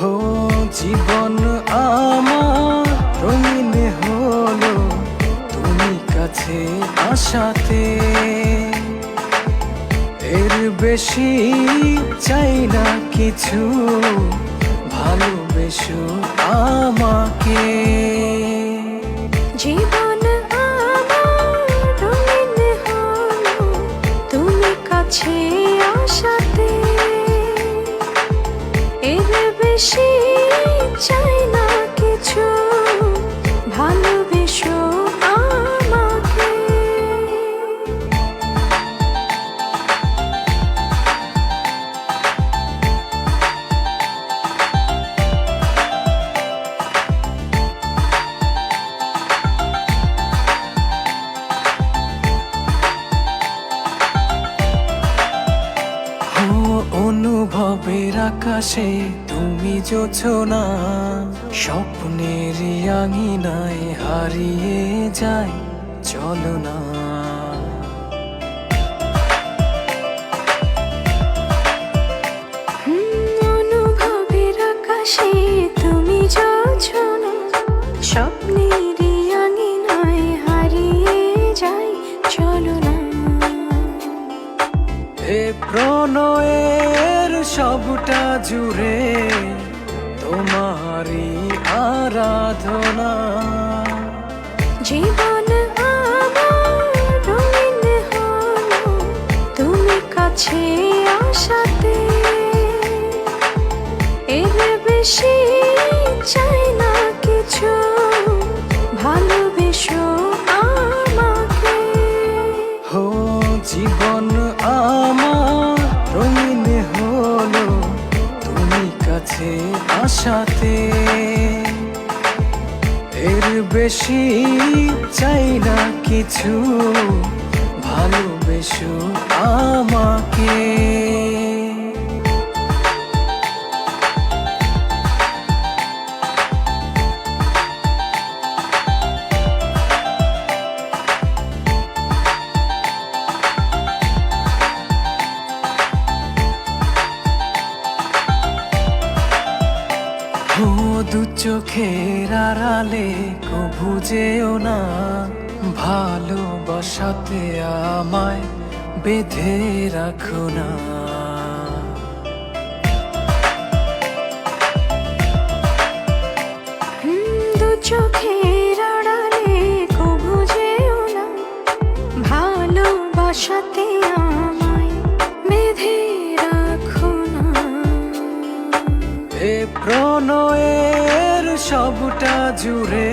হো জীবন আমার রঙিন হলো তুমি কাছে আসাতে, এর বেশি চাই না কিছু, ভালোবেসো আমাকে। জীবন আমার রঙিন হলো তুমি কাছে আসাতে, এর বেশি চাই না কিছু, ভালোবেসো আমাকে। অনুভবের আকাশে তুমি জোছনা, স্বপ্নের আঙিনায় হারিয়ে যায় চলো না। অনুভবের আকাশে তুমি জোছনা, স্বপ্নের আঙিনায় হারিয়ে যায় চলো না। এ প্রণয়ের সবটা জুড়ে তোমারই আরাধনা। জীবন আমার রঙিন হলো তুমি কাছে আসাতে, এর বেশি চাই না কিছু, ভালোবেসো আমাকে। হো জীবন আমার রঙিন হলো তুমি কাছে আসাতে, এর বেশি চাই না কিছু, ভালোবেসো আমাকে। ও দু চোখের আড়ালে কভু যেও না, ভালোবাসাতে আমায় বেঁধে রাখো না। দু চোখের আড়ালে কভু যেও না, ভালোবাসাতে আমায় বেঁধে রাখো না। এ প্রণয়ের সবটা জুড়ে